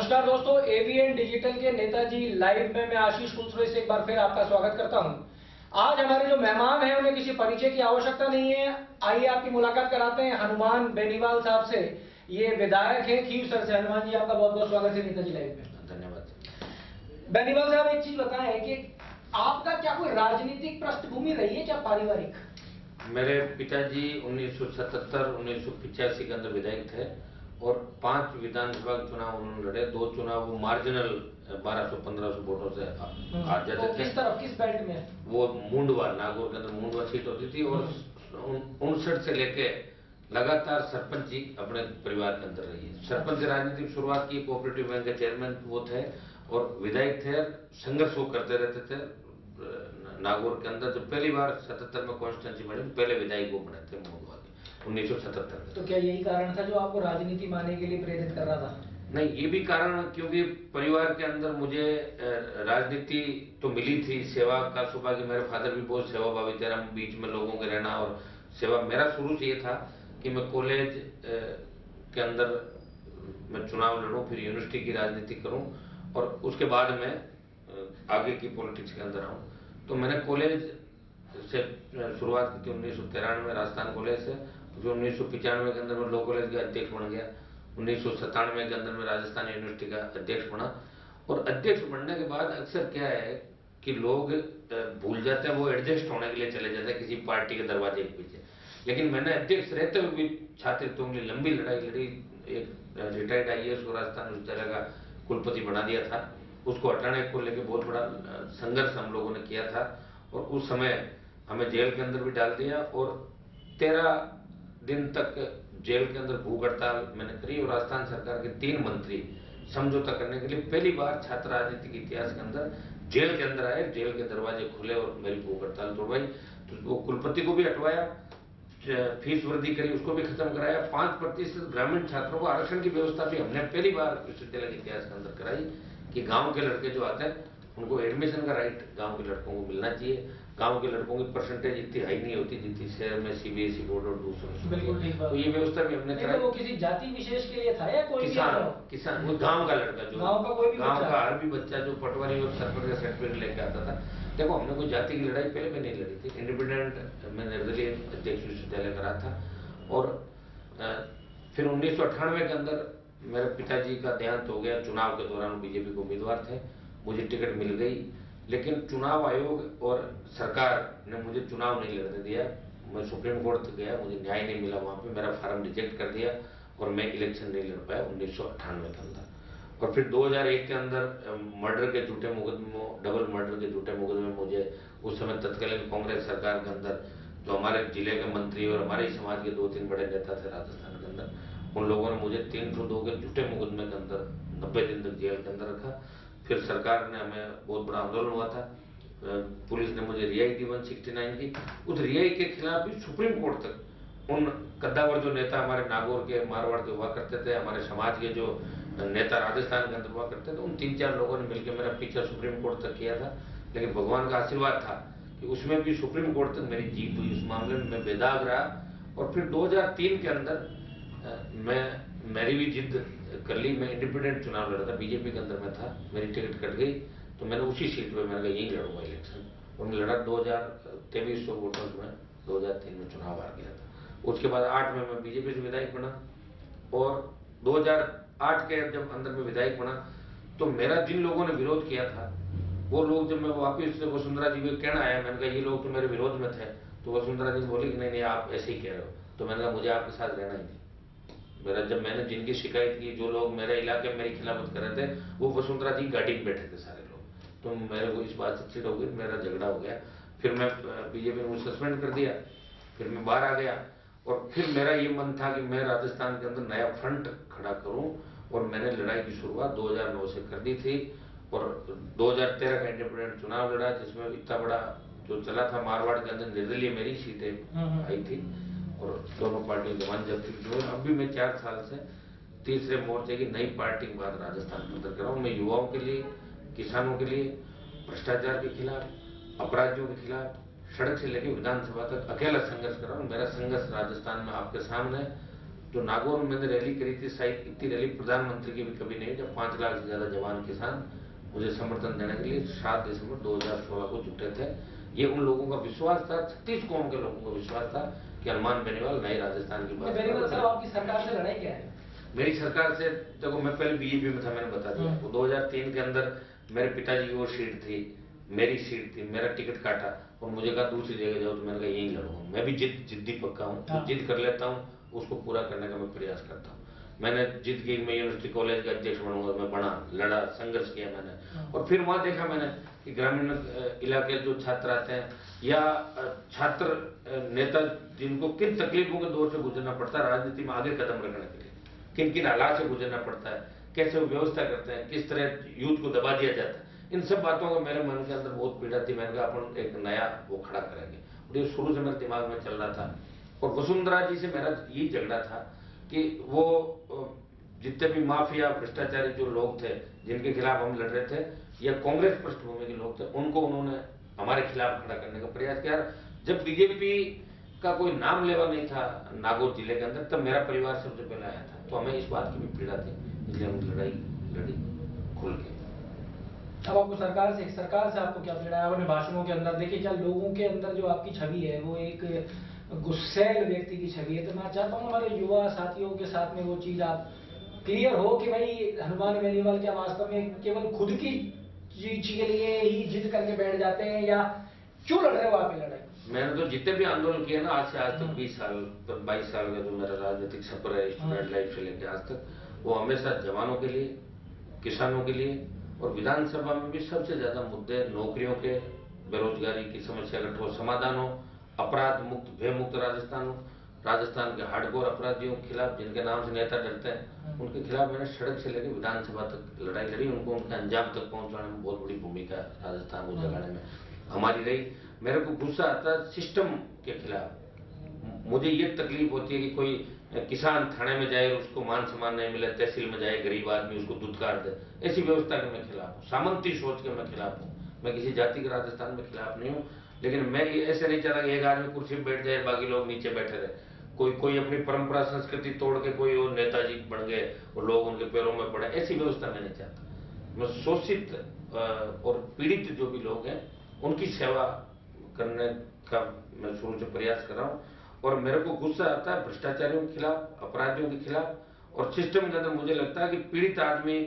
नमस्कार दोस्तों, AVN digital के नेताजी लाइव में मैं आशीष कुलश्रेष्ठ से एक बार फिर आपका स्वागत करता हूं। आज हमारे जो मेहमान हैं उन्हें किसी परिचय की आवश्यकता नहीं है। आइए आपकी मुलाकात कराते हैं हनुमान बेनीवाल साहब से। ये विधायक हैं खीवसर से। हनुमान जी, आपका बहुत बहुत स्वागत है नेताजी लाइव में। धन्यवाद। बेनीवाल साहब, एक चीज बताएं कि आपका क्या कोई राजनीतिक पृष्ठभूमि रही है क्या, पारिवारिक? मेरे पिताजी 1977-1985 के अंदर विधायक थे और 5 विधानसभा चुनाव उन्होंने लड़े। 2 चुनाव वो मार्जिनल 1200-1500 वोटों से हार जाते थे। किस तरफ, किस बेल्ट में? वो मुंडवा, नागौर के अंदर मुंडवा सीट होती थी और 59 से लेके लगातार सरपंच जी अपने परिवार के अंदर रही है। सरपंच राजनीति की शुरुआत की, कोऑपरेटिव बैंक के चेयरमैन वो थे और विधायक थे। संघर्ष वो करते रहते थे। नागौर के अंदर जब पहली बार 77 में कॉन्स्टिट्यूंसी बनी, पहले विधायक वो बने थे मुंडवा के 1977 में। तो क्या यही कारण था जो आपको राजनीति में आने के लिए प्रेरित कर रहा था? नहीं, ये भी कारण, क्योंकि परिवार के अंदर मुझे राजनीति तो मिली थी, सेवा का सुबह की। मेरे फादर भी बहुत सेवाभावी थे, हम बीच में लोगों के रहना और सेवा। मेरा शुरू से ये था कि मैं कॉलेज के अंदर मैं चुनाव लड़ूं, फिर यूनिवर्सिटी की राजनीति करूं और उसके बाद मैं आगे की पॉलिटिक्स के अंदर आऊं। तो मैंने कॉलेज से शुरुआत की थी 1993 में, राजस्थान कॉलेज से। फिर 1995 के अंदर मैं लॉ कॉलेज का अध्यक्ष बन गया। 1997 के अंदर मैं राजस्थान यूनिवर्सिटी का अध्यक्ष बना। और अध्यक्ष बनने के बाद अक्सर क्या है कि लोग भूल जाते हैं, वो एडजस्ट होने के लिए चले जाते हैं किसी पार्टी के दरवाजे के पीछे। लेकिन मैंने अध्यक्ष रहते हुए भी छात्रत्व में लंबी लड़ाई लड़ी। एक रिटायर्ड IAS को राजस्थान विश्वविद्यालय का कुलपति बना दिया था। उसको हटाने को लेकर बहुत बड़ा संघर्ष हम लोगों ने किया था और उस समय हमें जेल के अंदर भी डाल दिया और 13 दिन तक जेल के अंदर भूख हड़ताल मैंने करी। और राजस्थान सरकार के 3 मंत्री समझौता करने के लिए पहली बार छात्र राजनीति के इतिहास के अंदर जेल के अंदर आए। जेल के दरवाजे खुले और मेरी भूख हड़ताल तोड़वाई। तो वो कुलपति को भी हटवाया, फीस वृद्धि करी, उसको भी खत्म कराया। 5% ग्रामीण छात्रों को आरक्षण की व्यवस्था भी हमने पहली बार विश्वविद्यालय के इतिहास के अंदर कराई कि गांव के लड़के जो आते हैं उनको एडमिशन का राइट गांव के लड़कों को मिलना चाहिए। गांव के लड़कों की परसेंटेज इतनी हाई नहीं होती जितनी शहर में CBSE बोर्ड और दूसरों। बिल्कुल ठीक बात। तो ये व्यवस्था भी हमने कराई। वो किसी जाति विशेष के लिए था या कोई किसान वो गांव का लड़का, जो गांव का कोई भी गांव का हर भी बच्चा जो पटवारी और सरपंच का सर्टिफिकेट लेके आता था। देखो, हमने कोई जाति की लड़ाई पहले भी नहीं लड़ी थी। इंडिपेंडेंट मैं निर्दलीय अध्यक्ष विश्वविद्यालय का रहा था। और फिर 1998 के अंदर मेरे पिताजी का देहांत हो गया। चुनाव के दौरान बीजेपी के उम्मीदवार थे, मुझे टिकट मिल गई। लेकिन चुनाव आयोग और सरकार ने मुझे चुनाव नहीं लड़ने दिया। मैं सुप्रीम कोर्ट गया, मुझे न्याय नहीं मिला। वहां पे मेरा फार्म रिजेक्ट कर दिया और मैं इलेक्शन नहीं लड़ पाया 1998 के अंदर। और फिर 2001 के अंदर मर्डर के झूठे मुकदमों, डबल मर्डर के झूठे मुकदमे मुझे उस समय तत्कालीन कांग्रेस सरकार के अंदर जो हमारे जिले के मंत्री और हमारे ही समाज के 2-3 बड़े नेता थे राजस्थान के अंदर, उन लोगों ने मुझे 302 के झूठे मुकदमे के अंदर 90 दिन तक जेल के अंदर रखा। फिर सरकार ने, हमें बहुत बड़ा आंदोलन हुआ था, पुलिस ने मुझे रिहाई दी 169 की। उस रिहाई के खिलाफ भी सुप्रीम कोर्ट तक उन कद्दावर जो नेता हमारे नागौर के, मारवाड़ के हुआ करते थे, हमारे समाज के जो नेता राजस्थान के अंदर हुआ करते थे, उन 3-4 लोगों ने मिलकर मेरा पीछा सुप्रीम कोर्ट तक किया था। लेकिन भगवान का आशीर्वाद था कि उसमें भी सुप्रीम कोर्ट तक मेरी जीत हुई। उस मामले में मैं बेदाग रहा। और फिर 2003 के अंदर मेरी भी जिद कर ली। मैं इंडिपेंडेंट चुनाव लड़ा था, बीजेपी के अंदर मैं था, मेरी टिकट कट गई। तो मैंने उसी सीट पे मैंने कहा यही लड़ूंगा इलेक्शन। और मैं लड़ा। 2300 वोटों में 2003 में चुनाव हार गया था। उसके बाद 8 में मैं बीजेपी से विधायक बना। और 2008 के जब अंदर में विधायक बना तो मेरा जिन लोगों ने विरोध किया था, वो लोग, जब मैं वापिस वसुंधरा जी को कहना आया, मैंने कहा ये लोग तो मेरे विरोध में थे, तो वसुंधरा जी बोली कि नहीं नहीं आप ऐसे ही कह रहे हो। तो मैंने कहा मुझे आपके साथ रहना ही नहीं। मेरा, जब मैंने जिनकी शिकायत की, जो लोग मेरे इलाके में मेरी खिलाफत कर रहे थे, वो वसुंधरा जी गाड़ी में बैठे थे सारे लोग। तो मेरे को इस बात से चिढ़ हो गई, मेरा झगड़ा हो गया। फिर मैं, बीजेपी ने मुझे सस्पेंड कर दिया। फिर मैं बाहर आ गया और फिर मेरा ये मन था कि मैं राजस्थान के अंदर नया फ्रंट खड़ा करूं। और मैंने लड़ाई की शुरुआत 2009 से कर दी थी। और 2013 का इंडिपेंडेंट चुनाव लड़ा, जिसमें इतना बड़ा जो चला था, मारवाड़ के अंदर निर्दलीय मेरी सीटें आई थी और दोनों पार्टियों के मान जब्ती हुई। अब भी मैं 4 साल से तीसरे मोर्चे की नई पार्टी के बाद राजस्थान में अंदर कर रहा हूँ। मैं युवाओं के लिए, किसानों के लिए, भ्रष्टाचार के खिलाफ, अपराधियों के खिलाफ, सड़क से लेकर विधानसभा तक अकेला संघर्ष कर रहा हूँ। मेरा संघर्ष राजस्थान में आपके सामने जो नागौर में मैंने रैली करी थी, शायद इतनी रैली प्रधानमंत्री की भी कभी नहीं, जब 5 लाख से ज्यादा जवान किसान मुझे समर्थन देने के लिए 7 दिसंबर 2016 को जुटे थे। ये उन लोगों का विश्वास था, 36 कौम के लोगों का विश्वास था कि हनुमान बेनीवाल नए राजस्थान की बात। बेनीवाल साहब, आपकी सरकार से लड़ाई क्या है? मेरी सरकार से, देखो मैं पहले बीजेपी में था, मैंने बता दिया आपको। 2003 के अंदर मेरे पिताजी की वो सीट थी, मेरी सीट थी, मेरा टिकट काटा और मुझे कहा दूसरी जगह जाओ, तो मैंने कहा यहीं लड़ूंगा। मैं भी जिद्दी पक्का हूँ, जो जिद कर लेता हूँ उसको पूरा करने का मैं प्रयास करता हूँ। मैंने जिद की, मैं यूनिवर्सिटी कॉलेज का अध्यक्ष बनूंगा, मैं बना, लड़ा, संघर्ष किया मैंने। और फिर वहां देखा मैंने कि ग्रामीण इलाके जो छात्र आते हैं या छात्र नेता जिनको किन तकलीफों के दौर से गुजरना पड़ता है राजनीति में आगे कदम रखने के लिए, किन किन हालात से गुजरना पड़ता है, कैसे वो व्यवस्था करते हैं, किस तरह यूथ को दबा दिया जाता है, इन सब बातों का मेरे मन के अंदर बहुत पीड़ा थी। मैंने कहा अपन एक नया वो खड़ा करेंगे, और ये शुरू से मेरे दिमाग में चल रहा था। और वसुंधरा जी से मेरा यही झगड़ा था कि वो जितने भी माफिया भ्रष्टाचारी जो लोग थे जिनके खिलाफ हम लड़ रहे थे, या कांग्रेस पृष्ठभूमि के लोग थे, उनको उन्होंने हमारे खिलाफ खड़ा करने का प्रयास किया। जब बीजेपी का कोई नाम लेवा नहीं था नागौर जिले के अंदर, तब मेरा परिवार सबसे पहले आया था। तो हमें इस बात की भी पीड़ा थी, इसलिए हम लड़ाई लड़ी खुल के। अब आपको सरकार से आपको क्या पीड़ा है? अपने भाषणों के अंदर देखिए, क्या लोगों के अंदर जो आपकी छवि है वो एक गुस्सैल व्यक्ति की छवि है। तो मैं चाहता हूँ हमारे युवा साथियों के साथ में वो चीज आप क्लियर हो कि भाई हनुमान बेनीवाल क्या वास्तव में केवल खुद की चीज के लिए ही जिद करके बैठ जाते हैं, या क्यों लड़ रहे हो आप ये लड़ाई? मैंने तो जितने भी आंदोलन किए ना, आज से आज तक 20 साल 22 साल का जो मेरा राजनीतिक सफर है स्टूडेंट लाइफ से लेकर आज तक, वो हमेशा जवानों के लिए, किसानों के लिए, और विधानसभा में भी सबसे ज्यादा मुद्दे नौकरियों के, बेरोजगारी की समस्या का ठोस समाधान हो, अपराध मुक्त भय मुक्त राजस्थान हो, राजस्थान के हार्डकोर अपराधियों के खिलाफ जिनके नाम से नेता डरते हैं उनके खिलाफ मैंने सड़क से लेकर विधानसभा तक लड़ाई लड़ी। उनको उनके अंजाम तक पहुंचाने में बहुत बड़ी भूमिका राजस्थान को जगाने में हमारी रही। मेरे को गुस्सा आता है सिस्टम के खिलाफ। मुझे ये तकलीफ होती है कि कोई किसान थाने में जाए, उसको मान सम्मान नहीं मिले, तहसील में जाए गरीब आदमी उसको दुत्कार दे, ऐसी व्यवस्था के मैं खिलाफ हूँ। सामंती सोच के मैं खिलाफ हूँ। मैं किसी जाति के राजस्थान में खिलाफ नहीं हूँ, लेकिन मैं ऐसे नहीं चाहता कि एक आदमी कुर्सी पर बैठ जाए, बाकी लोग नीचे बैठे रहे। कोई अपनी परंपरा संस्कृति तोड़ के कोई और नेताजी बन गए और लोग उनके पैरों में पड़े, ऐसी व्यवस्था मैं नहीं चाहता। मैं शोषित और पीड़ित जो भी लोग हैं उनकी सेवा करने का मैं शुरू से प्रयास कर रहा हूँ। और मेरे को गुस्सा आता है भ्रष्टाचारियों के खिलाफ, अपराधियों के खिलाफ, और सिस्टम के अंदर मुझे लगता है कि पीड़ित आदमी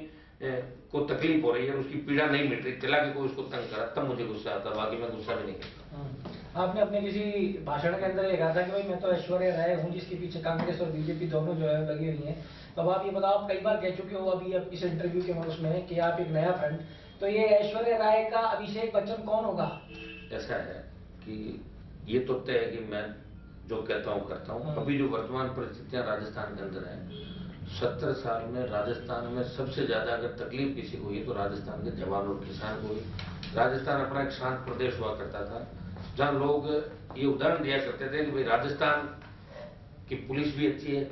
को तकलीफ हो रही है, उसकी पीड़ा नहीं मिट रही, चला के कोई उसको तंग करा, तब मुझे गुस्सा आता है, बाकी मैं गुस्सा भी नहीं करता। आपने अपने किसी भाषण के अंदर ये कहा था कि भाई मैं तो ऐश्वर्या राय हूँ जिसके पीछे कांग्रेस और बीजेपी दोनों जो है लगी हुई हैं। तो अब आप ये बताओ, आप कई बार कह चुके हो अभी अब इस इंटरव्यू के उसमें कि आप एक नया फ्रंट, तो ये ऐश्वर्या राय का अभिषेक बच्चन कौन होगा? ऐसा है कि ये तो तय है कि मैं जो कहता हूँ करता हूँ। अभी जो वर्तमान परिस्थितियां राजस्थान के अंदर है, 70 साल में राजस्थान में सबसे ज्यादा अगर तकलीफ किसी को हुई तो राजस्थान के जवान और किसान को हुई। राजस्थान अपना एक शांत प्रदेश हुआ करता था, जहां लोग ये उदाहरण दिया करते थे कि भाई राजस्थान की पुलिस भी अच्छी है,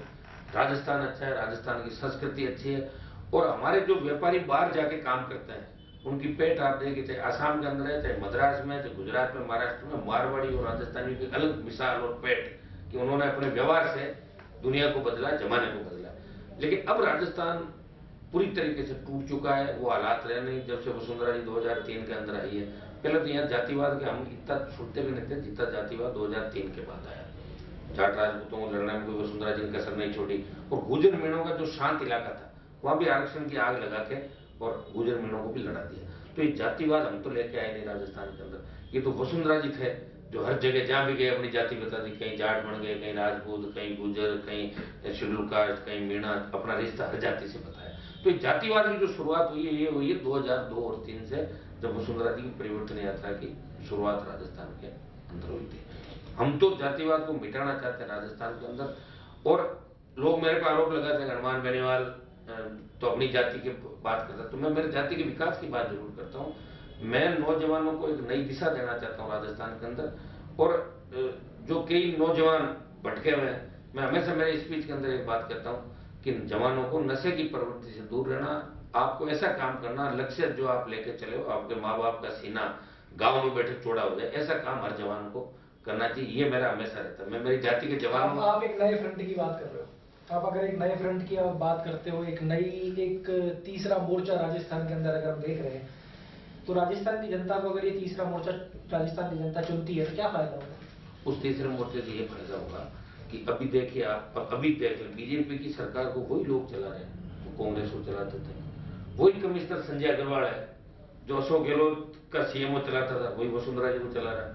राजस्थान अच्छा है, राजस्थान की संस्कृति अच्छी है, और हमारे जो व्यापारी बाहर जाके काम करते हैं उनकी पेट आप देखिए, चाहे आसाम के अंदर है, चाहे मद्रास में, चाहे गुजरात में, महाराष्ट्र में, मारवाड़ी और राजस्थानी की अलग मिसाल और पेट कि उन्होंने अपने व्यवहार से दुनिया को बदला, जमाने को बदला। लेकिन अब राजस्थान पूरी तरीके से टूट चुका है, वो हालात रहे नहीं जब से वसुंधरा जी 2003 के अंदर आई है। पहले तो यहाँ जातिवाद के हम इतना सुनते भी नहीं थे जितना जातिवाद 2003 के बाद आया। जाट राजपूतों को लड़ने में कोई वसुंधरा जी ने कसर नहीं छोड़ी, और गुजर मीणों का जो शांत इलाका था वहां भी आरक्षण की आग लगा के और गुजर मीणों को भी लड़ा दिया। तो ये जातिवाद हम तो लेके आए नहीं राजस्थान के अंदर, ये तो वसुंधरा जी थे जो हर जगह जहां भी गए अपनी जाति बता दी, कहीं जाट बन गए, कहीं राजपूत, कहीं गुजर, कहीं शेड्यूल कास्ट, कहीं मीणा, अपना रिश्ता हर जाति से बताया। तो जातिवाद की जो शुरुआत हुई है ये हुई है 2002 और 2003 से, जब वसुंधरा जी की परिवर्तन यात्रा की शुरुआत राजस्थान के अंदर हुई थी। हम तो जातिवाद को मिटाना चाहते हैं राजस्थान के अंदर, और लोग मेरे पर आरोप लगाते हैं हनुमान बेनीवाल तो अपनी जाति की बात करता है, तो मैं मेरी जाति के विकास की बात जरूर करता हूँ। मैं नौजवानों को एक नई दिशा देना चाहता हूँ राजस्थान के अंदर, और जो कई नौजवान भटके हुए हैं, मैं हमेशा मेरे स्पीच के अंदर एक बात कहता हूँ कि जवानों को नशे की प्रवृत्ति से दूर रहना, आपको ऐसा काम करना, लक्ष्य जो आप लेके चले हो, आपके माँ बाप का सीना गांव में बैठे चौड़ा हो जाए, ऐसा काम हर जवान को करना चाहिए। ये मेरा हमेशा रहता है। मैं मेरी जाति के जवानों, आप एक नए फ्रंट की बात कर रहे हो। आप अगर एक नए फ्रंट की आप बात करते हो, एक तीसरा मोर्चा राजस्थान के अंदर अगर हम देख रहे हैं, तो राजस्थान की जनता को अगर ये तीसरा मोर्चा राजस्थान की जनता चुनती है तो क्या फायदा होगा? उस तीसरे मोर्चे से ये फायदा होगा कि अभी देखिए आप, अभी देख लें बीजेपी की सरकार को वही लोग चला रहे हैं तो कांग्रेस को चलाते थे। वही कमिश्नर संजय अग्रवाल है जो अशोक गहलोत का सीएमओ चलाता था, वही वसुंधरा जी को चला रहा है।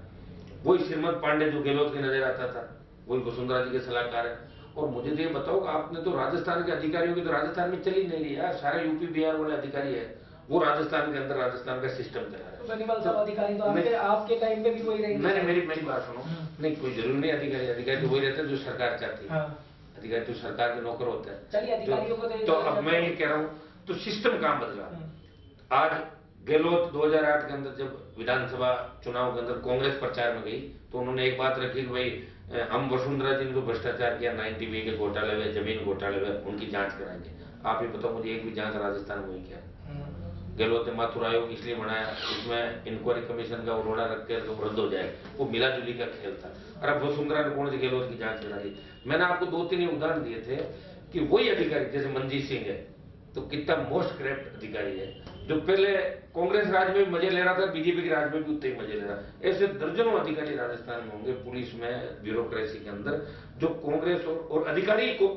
वही श्रीमद पांडे जो गहलोत के नजर आता था, वही वसुंधरा जी के सलाहकार है। और मुझे तो ये बताओ, आपने तो राजस्थान के अधिकारियों की तो राजस्थान में चल ही नहीं रही यार, सारे यूपी बिहार वाले अधिकारी है वो राजस्थान के अंदर राजस्थान का सिस्टम चला रहे हैं। बेनीवाल साहब अधिकारी तो आपके टाइम पे भी वही रहेंगे? मैंने मेरी बात सुनो, नहीं कोई जरूरी नहीं अधिकारी तो वही रहते हैं जो सरकार चाहती है। अधिकारी तो सरकार के नौकर होते हैं। चलिए अधिकारियों को तो अब मैं ये कह रहा हूँ, तो सिस्टम कहाँ बदला। आज गहलोत 2008 के अंदर जब विधानसभा चुनाव के अंदर कांग्रेस प्रचार में गई तो उन्होंने एक बात रखी कि भाई हम वसुंधरा जी ने तो भ्रष्टाचार किया, 90 के घोटाले हुए, जमीन घोटाले हुए, उनकी जांच कराएंगे। आप ये बताओ मुझे, एक भी जांच राजस्थान में हुई क्या? गहलोत ने माथुर आयोग इसलिए बनाया, इसमें इंक्वायरी कमीशन का उन्होंने रख के तो रद्द हो जाए, वो मिला जुली का खेल था। और अब वसुंधरा ने कौन सी गहलोत की जांच करा दी? मैंने आपको 2-3 उदाहरण दिए थे कि वही अधिकारी जैसे मनजीत सिंह है तो कितना मोस्ट करप्ट अधिकारी है, जो पहले कांग्रेस राज में मजे ले रहा था, बीजेपी के राज में भी उतने ही मजे ले रहा है। ऐसे दर्जनों अधिकारी राजस्थान में होंगे पुलिस में, ब्यूरोक्रेसी के अंदर, जो कांग्रेस और अधिकारी को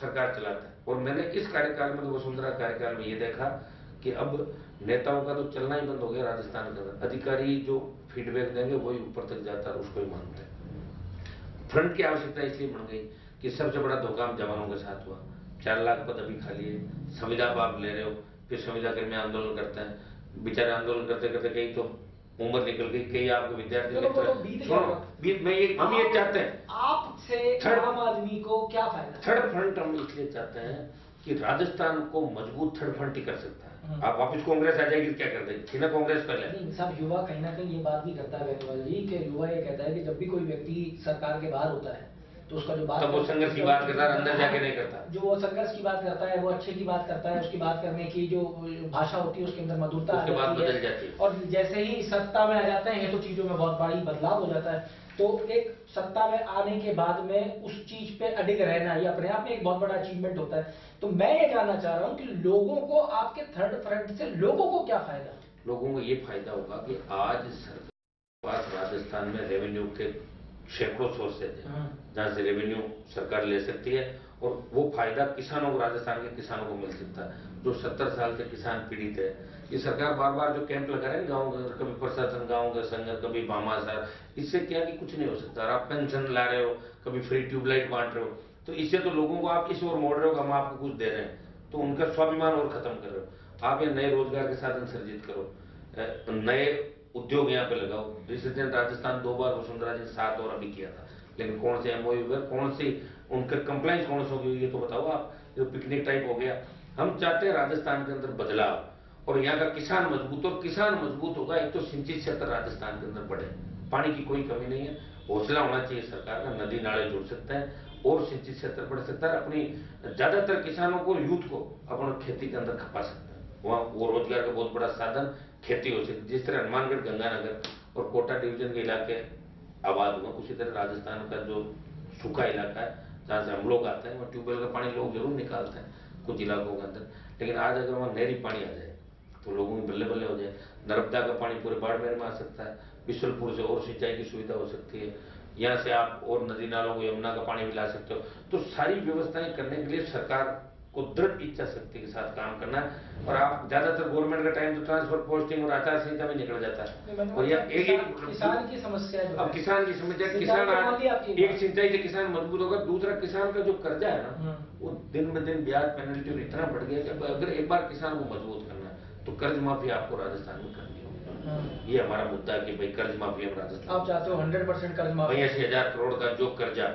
सरकार चलाता है। और मैंने इस कार्यकाल में तो वसुंधरा कार्यकाल में ये देखा कि अब नेताओं का तो चलना ही बंद हो गया राजस्थान के अंदर। अधिकारी जो फीडबैक देंगे वही ऊपर तक जाता है, उसको ही मानते हैं। फ्रंट की आवश्यकता इसलिए बन गई कि सबसे बड़ा धोखा हम जवानों के साथ हुआ। 4 लाख पद अभी खाली है, संविदा आप ले रहे हो, फिर संविदा कर्मी आंदोलन करते हैं, बेचारे आंदोलन करते करते कई तो उम्र निकल गई, कई आपको विद्यार्थी हम ये चाहते हैं आपसे आम आदमी को क्या फायदा? थर्ड फ्रंट हम इसलिए चाहते हैं कि राजस्थान को मजबूत थर्ड फ्रंट ही कर सकता है। आप वापिस कांग्रेस आ जाएगी क्या कर देगी? थी ना कांग्रेस पहले। सब युवा कहीं ना कहीं ये बात भी करता है बेनीवाल जी, कि युवा ये कहता है कि जब भी कोई व्यक्ति सरकार के बाहर होता है तो उसका जो बात, तब वो संघर्ष की बात करता है, अंदर जाके नहीं करता। जो वो संघर्ष की बात करता है, वो अच्छे की बात करता है, उसकी बात करने की जो भाषा होती है उसके अंदर मधुरता उसके बाद बदल जाती है। और जैसे ही सत्ता में आ जाते हैं तो चीजों में बहुत बड़ी बदलाव हो जाता है। तो एक सत्ता में आने के बाद में उस चीज पे अडिग रहना ये अपने आप में एक बहुत बड़ा अचीवमेंट होता है। तो मैं ये जानना चाह रहा हूँ कि लोगों को, आपके थर्ड फ्रंट से लोगों को क्या फायदा? लोगों को ये फायदा होगा कि आज सरकार के पास राजस्थान में रेवेन्यू के सैकड़ों सोर्सेज है जहां से रेवेन्यू सरकार ले सकती है, और वो फायदा किसानों को, राजस्थान के किसानों को मिल सकता है जो 70 साल से किसान पीड़ित है। ये सरकार बार बार जो कैंप लगा रहे हैं गाँव के, कभी प्रशासन गाँव के संग, कभी भामाशाह, इससे क्या कि कुछ नहीं हो सकता। और आप पेंशन ला रहे हो, कभी फ्री ट्यूबलाइट बांट रहे हो, तो इससे तो लोगों को आप इस ओर मोड़ रहे हो कि हम आपको कुछ दे रहे हैं, तो उनका स्वाभिमान और खत्म कर रहे हो। आप ये नए रोजगार के साधन सर्जित करो, नए उद्योग यहाँ पे लगाओ। रिसिडेंट राजस्थान 2 बार वसुंधरा जी 7 और अभी किया था, लेकिन कौन से एमओयू हुए, कौन सी उनका कंप्लाइंस कौन सी होगी ये तो बताओ आप। जो पिकनिक टाइप हो गया। हम चाहते हैं राजस्थान के अंदर बदलाव और यहाँ का किसान मजबूत, और किसान मजबूत होगा एक तो सिंचित क्षेत्र राजस्थान के अंदर बढ़े, पानी की कोई कमी नहीं है, हौसला होना चाहिए सरकार का, नदी नाले जुड़ सकते हैं और सिंचित क्षेत्र बढ़ सकता है। अपनी ज्यादातर किसानों को, यूथ को अपना खेती के अंदर खपा सकता है, वहाँ वो रोजगार का बहुत बड़ा साधन खेती हो सकती। जिस तरह हनुमानगढ़, गंगानगर और कोटा डिवीजन के इलाके आबाद हुआ, उसी तरह राजस्थान का जो सूखा इलाका है जहाँ से हम लोग आते हैं, वहाँ ट्यूबवेल का पानी लोग जरूर निकालते हैं कुछ इलाकों के अंदर, लेकिन आज अगर वहाँ नहरी पानी आ जाए तो लोगों की बल्ले बल्ले हो जाए। नर्मदा का पानी पूरे बाड़मेर में आ सकता है, बिशलपुर से और सिंचाई की सुविधा हो सकती है, यहाँ से आप और नदी नालों को, यमुना का पानी भी ला सकते हो। तो सारी व्यवस्थाएं करने के लिए सरकार को दृढ़ इच्छा शक्ति के साथ काम करना है। और आप ज्यादातर गवर्नमेंट का टाइम तो ट्रांसफर, पोस्टिंग और आचार संहिता में निकल जाता है। और यह किसान की समस्या है। अब किसान की समस्या, किसान एक सिंचाई से किसान मजबूत होगा, दूसरा किसान का जो कर्जा है ना वो दिन ब दिन ब्याज पेनल्टी और इतना बढ़ गया कि अगर एक बार किसान को मजबूत करना है तो कर्ज माफी आपको राजस्थान में करनी होगी। ये हमारा मुद्दा है कि भाई कर्ज माफी हम राजस्थान, आप चाहते हो 100% कर्ज माफी। 82,000 करोड़ का जो कर्जा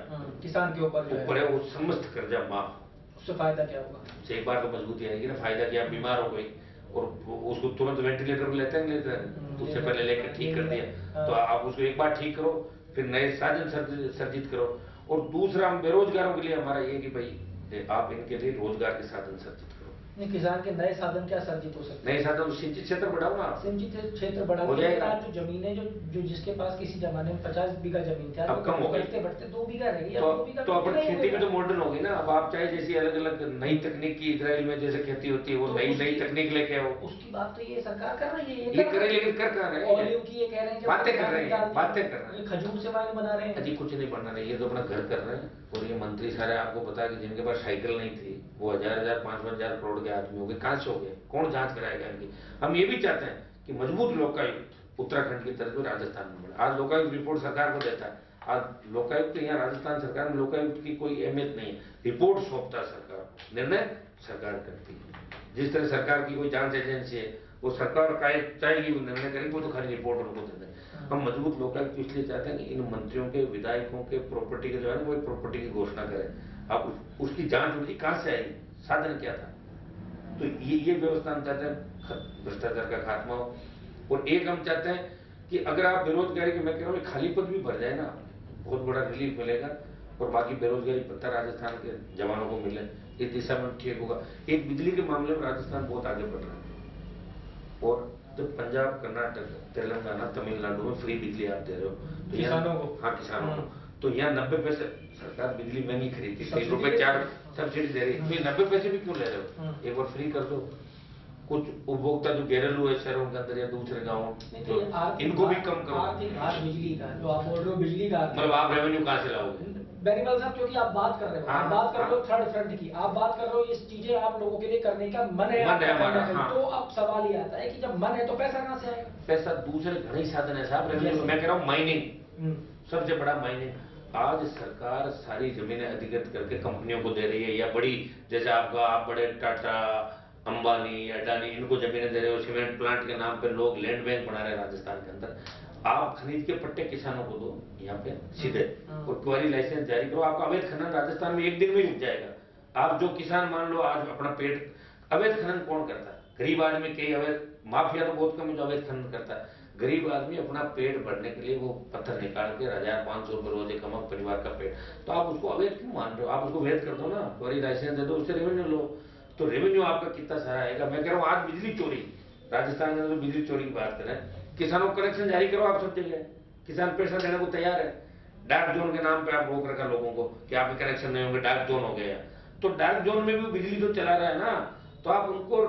किसान के ऊपर है वो समस्त कर्जा माफ। उससे फायदा क्या होगा? एक बार तो मजबूती आएगी ना। फायदा क्या, बीमार हो गई और उसको तुरंत वेंटिलेटर पर लेते हैं, उससे पहले लेकर ठीक कर दिया, तो आप उसको एक बार ठीक करो, फिर नए साधन सर्जित करो। और दूसरा हम बेरोजगारों के लिए हमारा ये कि भाई आप इनके लिए रोजगार के साधन सर्जित करो। नहीं, किसान के नए साधन क्या सर्जित हो सकते हैं? नए साधन सिंचित क्षेत्र बढ़ाओ ना। सिंचित क्षेत्र बढ़ा हो जाएगा। आज जो जमीनें जो जिसके पास किसी जमाने में 50 बीघा जमीन थी, आज अब कम हो गई। बढ़ते बढ़ते 2 बीघा रह गई। तो अपन खेती में तो मॉडर्न हो गई ना। अब आप चाहे जैसी अलग अलग नई तकनीक की इजराइल में जैसे खेती होती है, वो तो नई नई तकनीक लेके आओ। उसकी बात तो ये सरकार कर रही है, ये करे, लेकिन कर कहाँ रहे हैं? ऑलिव की ये कह रहे हैं कि बातें कर रहे हैं, बातें कर रहे हैं। खजूर से वाइन बना रहे हैं। अजी कुछ नहीं बनना नहीं, ये तो अपना घर कर रहे हैं। और ये मंत्री सारे आपको पता है कि जिनके पास साइकिल नहीं थी वो 1000 5-5 हजार करोड़ के आदमी हो गए। कहां से हो गए? कौन जांच कराएगा इनकी? हम ये भी चाहते हैं कि मजबूत लोकायुक्त उत्तराखंड की तरफ में राजस्थान में बढ़े। आज लोकायुक्त रिपोर्ट सरकार को देता है। आज लोकायुक्त यहाँ राजस्थान सरकार में लोकायुक्त की कोई अहमियत नहीं है। रिपोर्ट सौंपता है सरकार, निर्णय सरकार करती है। जिस तरह सरकार की कोई जांच एजेंसी है, वो सरकार चाहेगी वो निर्णय करेगी, वो तो खाली रिपोर्ट उनको दे दें। हम मजबूत लोकायुक्त इसलिए चाहते हैं कि इन मंत्रियों के, विधायकों के प्रॉपर्टी के जो है ना, वो प्रॉपर्टी की घोषणा करें। अब उसकी जांच होगी कहां से आई, साधन क्या था। तो ये व्यवस्था हम चाहते हैं भ्रष्टाचार का खात्मा हो। और एक हम चाहते हैं कि अगर आप बेरोजगारी के, मैं कह रहा हूँ खाली पद भी भर जाए ना, बहुत बड़ा रिलीफ मिलेगा। और बाकी बेरोजगारी भत्ता राजस्थान के जवानों को मिले, इस दिशा में ठीक होगा। एक बिजली के मामले में राजस्थान बहुत आगे बढ़ रहा है। और जब पंजाब, कर्नाटक, तेलंगाना, तमिलनाडु में फ्री बिजली आप दे रहे हो तो किसानों को, हाँ किसानों को, तो यहाँ 90 पैसे सरकार बिजली महंगी खरीदती, ₹3 सब्सिडी दे रही है, तो 90 पैसे भी क्यों ले रहे हो? एक बार फ्री कर दो। कुछ उपभोक्ता जो घरेलू है शहरों के अंदर या दूसरे गाँव, इनको भी कम करो। आर्थिक भार बिजली का जो आप बोल रहे हो, बिजली का मतलब आप रेवेन्यू कहाँ से लाओगे? बेनीवाल साहब, क्योंकि आप बात कर रहे हो, आप बात कर रहे हो थर्ड फ्रंट की, आप बात कर रहे हो, ये चीजें आप लोगों के लिए करने का मन है हमारा। तो अब सवाल ये आता है कि जब मन है तो पैसा कहाँ से आएगा? पैसा दूसरे घने साधन है साहब रेवेन्यू। मैं कह रहा हूँ माइनिंग, सबसे बड़ा माइनिंग। आज सरकार सारी जमीनें अधिकृत करके कंपनियों को दे रही है, या बड़ी जैसे आप बड़े टाटा, अंबानी, अडानी, इनको जमीनें दे रहे हो। सीमेंट प्लांट के नाम पे लोग लैंड बैंक बना रहे हैं राजस्थान के अंदर। आप खरीद के पट्टे किसानों को दो यहाँ पे सीधे, और क्वारी लाइसेंस जारी करो। आपका अवैध खनन राजस्थान में एक दिन में ही उग जाएगा। आप जो किसान मान लो आज अपना पेट, अवैध खनन कौन करता है? गरीब आदमी। कई अवैध माफिया तो बहुत कम है जो अवैध खनन करता है। गरीब आदमी अपना पेट भरने के लिए वो पत्थर निकाल के 1500 रुपए रोज कमा परिवार का पेट। तो आप उसको अवैध क्यों मान रहे हो? आप उसको वैध कर दो ना, क्वारी लाइसेंस दे दो, उससे रेवेन्यू लो। तो रेवेन्यू आपका कितना सारा आएगा। मैं कह रहा हूँ आज बिजली चोरी, राजस्थान के अंदर बिजली चोरी की बात करें, किसानों को कनेक्शन जारी करो। आप सब जगह किसान पैसा देने को तैयार है। डार्क जोन के नाम पे आप रोक रखा लोगों को कि आपके कनेक्शन नहीं होंगे, डार्क जोन हो गया। तो डार्क जोन में भी बिजली तो चला रहा है ना, तो आप उनको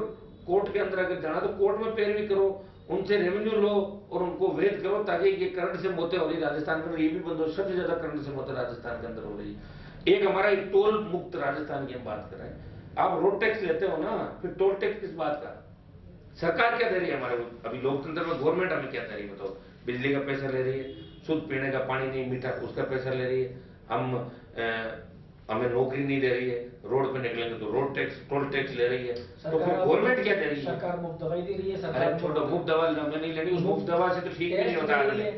कोर्ट के अंदर अगर जाना तो कोर्ट में पैरवी करो, उनसे रेवेन्यू लो और उनको वैध करो, ताकि ये करंट से मौतें हो रही राजस्थान में, ये भी बंद हो। सबसे ज्यादा करंट से मौतें राजस्थान के अंदर हो रही है। एक हमारा एक टोल मुक्त राजस्थान की हम बात कर रहे हैं। आप रोड टैक्स लेते हो ना, फिर टोल टैक्स किस बात का? सरकार क्या दे रही है हमारे? अभी लोकतंत्र में गवर्नमेंट हमें क्या दे रही है बताओ? बिजली का पैसा ले रही है, शुद्ध पीने का पानी नहीं मीठा उसका पैसा ले रही है, हमें नौकरी नहीं दे रही है, रोड पे निकलेंगे तो रोड टैक्स, टोल टैक्स ले रही है। तो फिर गवर्नमेंट क्या दे रही है? सरकार मुफ्त दवाई दे रही है। अरे छोड़ो, मुफ्त दवा हमें नहीं लेनी। उस मुफ्त दवा से तो ठीक भी नहीं होता आदमी,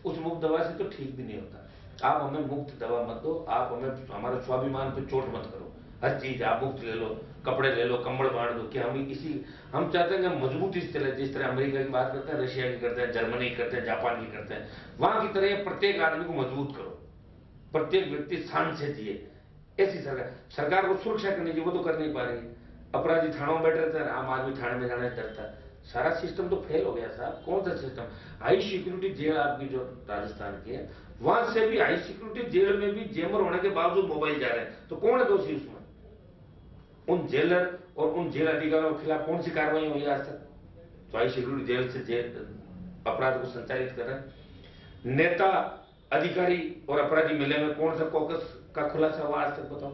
उस मुफ्त दवा से तो ठीक भी नहीं होता। आप हमें मुफ्त दवा मत दो, आप हमें हमारे स्वाभिमान पे चोट मत करो। हर चीज आप मुफ्त ले लो, कपड़े ले लो, कंबल बांट दो। कि हम चाहते हैं कि मजबूती से चले, जिस तरह अमेरिका की बात करते हैं, रशिया की करते हैं, जर्मनी की करते हैं, जापान की करते हैं, वहां की तरह प्रत्येक आदमी को मजबूत करो, प्रत्येक व्यक्ति शान से जिए। ऐसी सरकार को सुरक्षा करनी चाहिए, वो तो कर नहीं पा रही। अपराधी थानों में बैठ रहते हैं, आम आदमी थाने में जाने से डरता है। सारा सिस्टम तो फेल हो गया साहब। कौन सा सिस्टम? हाई सिक्योरिटी जेल आपकी जो राजस्थान की है, वहां से भी हाई सिक्योरिटी जेल में भी जेमर होने के बावजूद मोबाइल जा रहे हैं, तो कौन है दोषी उसमें? उन जेलर और उन जेल अधिकारियों के खिलाफ कौन सी कार्रवाई हुई आज तक? तो हाई सिक्योरिटी जेल से जेल अपराध को संचालित कर रहे हैं। नेता, अधिकारी और अपराधी मिले में कौन सा कॉकस का खुलासा हुआ आज तक बताओ?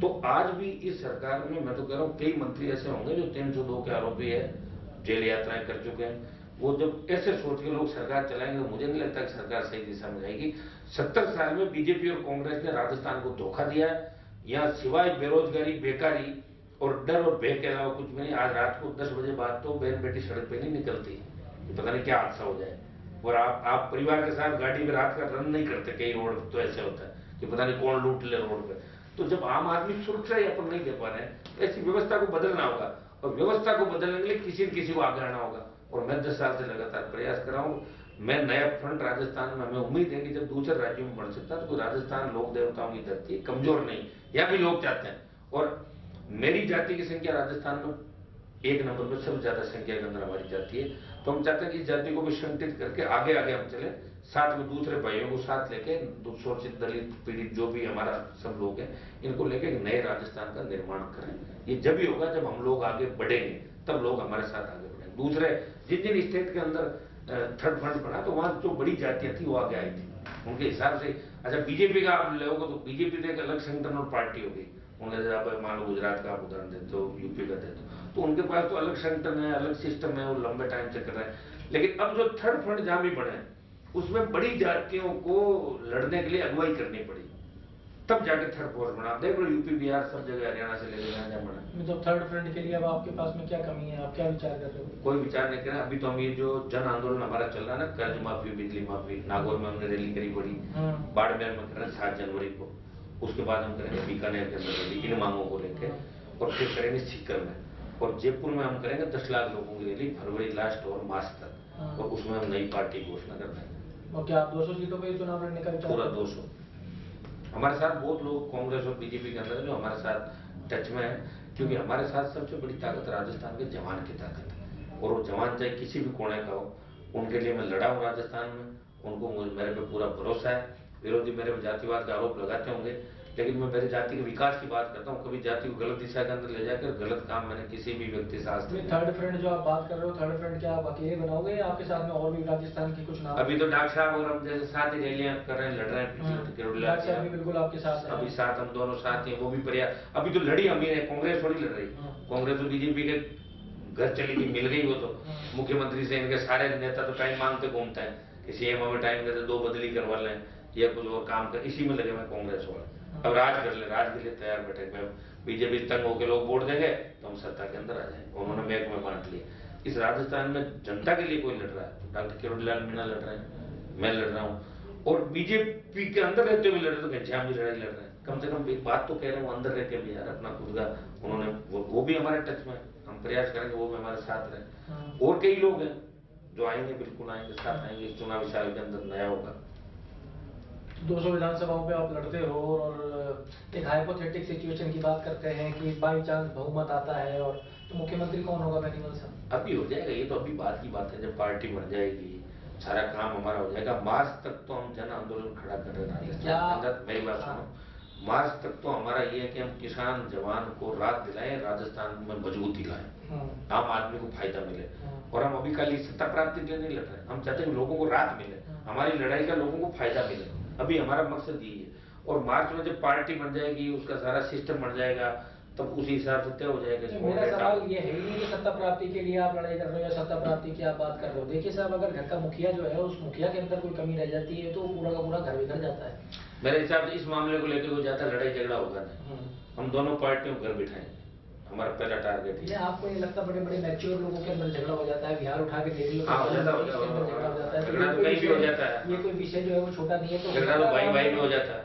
तो आज भी इस सरकार में मैं तो कह रहा हूं कई मंत्री ऐसे होंगे जो 302 के आरोपी है, जेल यात्राएं कर चुके हैं। वो जब ऐसे सोच के लोग सरकार चलाएंगे तो मुझे नहीं लगता कि सरकार सही दिशा में जाएगी। 70 साल में बीजेपी और कांग्रेस ने राजस्थान को धोखा दिया है। यहाँ सिवाय बेरोजगारी, बेकारी और डर और भय के अलावा कुछ भी नहीं। आज रात को 10 बजे बाद तो बहन बेटी सड़क पे नहीं निकलती, पता नहीं क्या हादसा हो जाए। और आप परिवार के साथ गाड़ी में रात का रन नहीं करते। कई रोड तो ऐसे होता है कि पता नहीं कौन लूट ले रोड पे। तो जब आम आदमी सुरक्षा ही अपन नहीं दे पा रहे हैं, ऐसी व्यवस्था को बदलना होगा। और व्यवस्था को बदलने के लिए किसी न किसी को आगे आना होगा। और मैं 10 साल से लगातार प्रयास कर रहा हूँ। मैं नया फ्रंट राजस्थान में, हमें उम्मीद है कि जब दूसरे राज्यों में बढ़ सकता है तो राजस्थान लोक देवताओं की धरती, कमजोर नहीं, या भी लोग चाहते हैं। और मेरी जाति की संख्या राजस्थान में 1 नंबर पर सबसे ज्यादा संख्या के अंदर हमारी जाति है। तो हम चाहते हैं कि इस जाति को भी संगठित करके आगे आगे हम चले, साथ में दूसरे भाइयों को साथ लेके, शोषित दलित पीड़ित जो भी हमारा सब लोग हैं, इनको लेके एक नए राजस्थान का निर्माण करें। ये जब ही होगा जब हम लोग आगे बढ़ेंगे, तब लोग हमारे साथ आगे बढ़ेंगे। दूसरे जिन स्टेट के अंदर थर्ड फ्रंट बना तो वहां जो बड़ी जातियां थी वो आगे आई थी उनके हिसाब से। अच्छा, बीजेपी का आप लोगोगे तो बीजेपी तो एक अलग संगठन और पार्टी होगी। उन्हें आप मान लो गुजरात का आप उदाहरण देते हो, यूपी का देते हो, तो उनके पास तो अलग संगठन है, अलग सिस्टम है, वो लंबे टाइम से कर रहे हैं। लेकिन अब जो थर्ड फ्रंट जहां भी बने, उसमें बड़ी जातियों को लड़ने के लिए अगुवाई करनी पड़ी, तब जाके थर्ड फोर्स बना। देख लो यूपी बिहार सब जगह, हरियाणा से लेकर जहां जहां बना। तो थर्ड फ्रंट के लिए अब आपके पास में क्या कमी है, आप क्या विचार कर रहे हो? कोई विचार नहीं कर रहे। अभी तो हम ये जो जन आंदोलन हमारा चल रहा है ना, कर्ज माफी, बिजली माफी, नागौर में हमने रैली करी बड़ी, बाड़मेर में कर रहे 7 जनवरी को, उसके बाद हम करेंगे बीकानेर के अंदर रैली इन मांगों को लेकर, और फिर करेंगे सीकर में, और जयपुर में हम करेंगे 10 लाख लोगों की रैली फरवरी लास्ट और मार्च तक, और उसमें हम नई पार्टी घोषणा कर देंगे। और क्या आप 200 सीटों पे चुनाव लड़ने का विचार? पूरा 200। हमारे साथ बहुत लोग कांग्रेस और बीजेपी के अंदर जो हमारे साथ टच में है, क्योंकि हमारे साथ सबसे बड़ी ताकत राजस्थान के जवान की ताकत है, और वो जवान चाहे किसी भी कोने का हो, उनके लिए मैं लड़ा हूं राजस्थान में, उनको मेरे पे पूरा भरोसा है। विरोधी मेरे पे जातिवाद का आरोप लगाते होंगे, लेकिन मैं मेरे जाति के विकास की बात करता हूँ। कभी जाति को गलत दिशा के अंदर ले जाकर गलत काम मैंने किसी भी व्यक्ति से आज तक। थर्ड फ्रंट जो आप बात कर रहे हो, थर्ड फ्रंट क्या आप अकेले बनाओगे या आपके साथ में और भी राजस्थान के कुछ नाम? अभी तो डॉक्टर साहब और हम जैसे साथ ही रैलियां कर रहे हैं, लड़ रहे हैं, बिल्कुल आपके साथ, अभी साथ हम दोनों साथ हैं, वो भी प्रयास। अभी तो लड़ी हम ही है, कांग्रेस थोड़ी लड़ रही। कांग्रेस तो बीजेपी के घर चली गई, मिल गई वो तो मुख्यमंत्री से। इनके सारे नेता तो टाइम मांगते घूमते हैं कि सीएम हमें टाइम देते, 2 बदली करवा लें या कुछ और काम कर, इसी में लगे हुए कांग्रेस वाले। अब राज कर ले, राज के लिए तैयार बैठे। बीजेपी तंग होकर लोग वोट देंगे तो हम सत्ता के अंदर आ जाएंगे। उन्होंने बैंक में बांट लिया। इस राजस्थान में जनता के लिए कोई लड़ रहा है, डॉक्टर किरोड़ीलाल मीणा लड़ रहे हैं, मैं लड़ रहा हूँ, और बीजेपी के अंदर रहते हुए लड़ रहे, तो घनश्याम जी लड़ाई लड़ रहे हैं। कम से कम एक बात तो कह रहे हैं, वो अंदर रह के भी यार अपना खुद का उन्होंने वो भी हमारे टच में, हम प्रयास करेंगे वो भी हमारे साथ रहे। और कई लोग हैं जो आएंगे, बिल्कुल आएंगे, साथ आएंगे। इस चुनावी साल के अंदर नया होगा। 200 विधानसभाओं पे आप लड़ते हो, और एक हाइपोथेटिक सिचुएशन की बात करते हैं कि बाई चांस बहुमत आता है, और तो मुख्यमंत्री कौन होगा मैनुअल साहब? अभी हो जाएगा, ये तो अभी बात की बात है। जब पार्टी बन जाएगी, सारा काम हमारा हो जाएगा। मार्च तक तो हम जन आंदोलन खड़ा कर रहे हैं। मेरी बात सुनो, मार्च तक तो हमारा ये है कि हम किसान जवान को राहत दिलाएं, राजस्थान में मजबूती लाएं, आम आदमी को फायदा मिले। और हम अभी कल सत्ता प्राप्ति के लिए नहीं लड़ रहे, हम चाहते हैं लोगों को राहत मिले, हमारी लड़ाई का लोगों को फायदा मिले। अभी हमारा मकसद यही है। और मार्च में जब पार्टी बन जाएगी, उसका सारा सिस्टम बन जाएगा, तब उसी हिसाब से तय हो जाएगा। तो मेरा सवाल ये है ही कि सत्ता प्राप्ति के लिए आप लड़ाई कर रहे हो या सत्ता प्राप्ति की आप बात कर रहे हो। देखिए साहब, अगर घर का मुखिया जो है, उस मुखिया के अंदर कोई कमी रह जाती है तो पूरा का पूरा घर बिखर जाता है। मेरे हिसाब से इस मामले को लेकर कोई ज्यादा लड़ाई झगड़ा होगा नहीं। हम दोनों पार्टियों को घर बिठाएंगे, हमारा पहला टारगेट है। आपको ये लगता बड़े बड़े मैच्योर लोगों के अंदर झगड़ा हो जाता है, बिहार उठा के देख लो, झगड़ा तो कहीं भी हो जाता है। ये कोई विषय जो है वो छोटा नहीं है। तो झगड़ा तो भाई भाई में हो जाता है।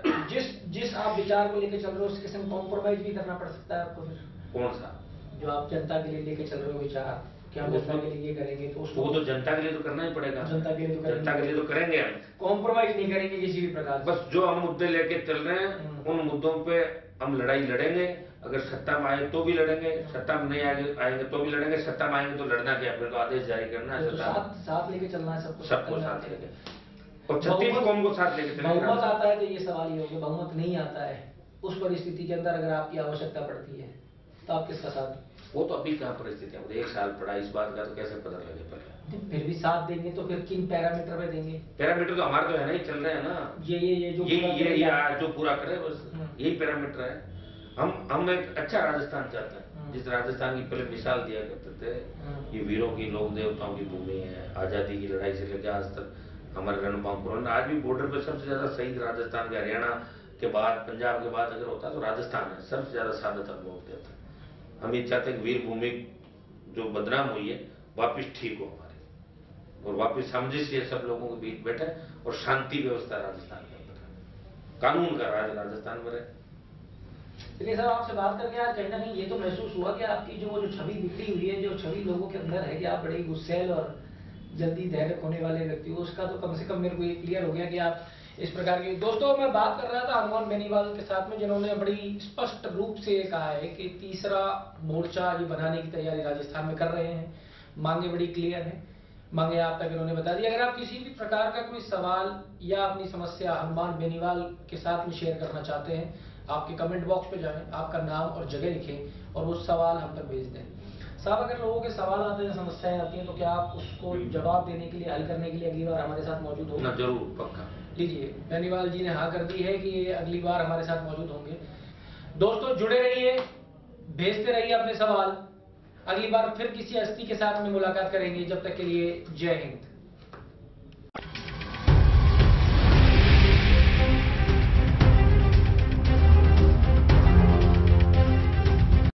जिस आप विचार को लेकर चल रहे हो उसके संग कॉम्प्रोमाइज भी करना पड़ सकता है आपको। फिर कौन सा जो आप जनता के लिए लेके चल रहे हो विचार, क्या हम जनता के लिए ये करेंगे, तो वो तो जनता के लिए तो करना ही पड़ेगा। जनता के लिए तो करेंगे हम, कॉम्प्रोमाइज नहीं करेंगे किसी भी प्रकार। बस जो हम मुद्दे लेके चल रहे हैं उन मुद्दों पे हम लड़ाई लड़ेंगे। अगर सत्ता में आए तो भी लड़ेंगे, सत्ता में नहीं आएंगे तो भी लड़ेंगे। सत्ता में आएंगे तो लड़ना क्या, फिर तो आदेश जारी करना है। साथ लेके चलना है सबको साथ लेके, और 36 कौम को साथ लेके चलना। बहुमत आता है तो ये सवाल ये होगा, बहुमत नहीं आता है उस परिस्थिति के अंदर अगर आपकी आवश्यकता पड़ती है तो आप किसका साथ? वो तो अभी कहाँ परिस्थिति है, 1 साल पड़ा, इस बात का तो कैसे पता लगे पहले। फिर भी साथ देंगे तो फिर किन पैरामीटर पे देंगे? पैरामीटर तो हमारे तो है नहीं, चल रहे हैं ना। ये जो पूरा करे बस यही पैरामीटर है। हम एक अच्छा राजस्थान चाहते हैं, जिस राजस्थान की पहले मिसाल दिया करते थे। ये वीरों की, लोक देवताओं की भूमि है। आजादी की लड़ाई से लेकर आज तक हमारे रणबांकुर, आज भी बॉर्डर पे सबसे ज्यादा शहीद राजस्थान के, हरियाणा के बाद, पंजाब के बाद अगर होता तो राजस्थान है सबसे ज्यादा शहादत हम लोग देते हैं। हम ये चाहते हैं कि वीर भूमि जो बदनाम हुई है वापिस ठीक हो हमारी, और वापिस सामंजस्य सब लोगों के बीच बैठे, और शांति व्यवस्था राजस्थान के अंदर, कानून का राज राजस्थान में रहे। चलिए साहब, आपसे बात करके आज कहीं ना कहीं ये तो महसूस हुआ कि आपकी जो छवि बिखरी हुई है, जो छवि लोगों के अंदर है कि आप बड़े गुस्सैल और जल्दी धैर्य खोने वाले व्यक्ति हो, उसका तो कम से कम मेरे को ये क्लियर हो गया कि आप इस प्रकार की। दोस्तों मैं बात कर रहा था हनुमान बेनीवाल के साथ में, जिन्होंने बड़ी स्पष्ट रूप से ये कहा है कि तीसरा मोर्चा ये बनाने की तैयारी राजस्थान में कर रहे हैं। मांगे बड़ी क्लियर है, मांगे आप तक इन्होंने बता दी। अगर आप किसी भी प्रकार का कोई सवाल या अपनी समस्या हनुमान बेनीवाल के साथ में शेयर करना चाहते हैं, आपके कमेंट बॉक्स पे जाएं, आपका नाम और जगह लिखें और वो सवाल हम तक भेज दें। साहब अगर लोगों के सवाल आते हैं, समस्याएं आती हैं, तो क्या आप उसको जवाब देने के लिए, हल करने के लिए अगली बार हमारे साथ मौजूद होंगे? जरूर, पक्का। लीजिए, बेनीवाल जी ने हाँ कर दी है कि ये अगली बार हमारे साथ मौजूद होंगे। दोस्तों जुड़े रहिए, भेजते रहिए अपने सवाल। अगली बार फिर किसी हस्ती के साथ में मुलाकात करेंगे। जब तक के लिए जय हिंद।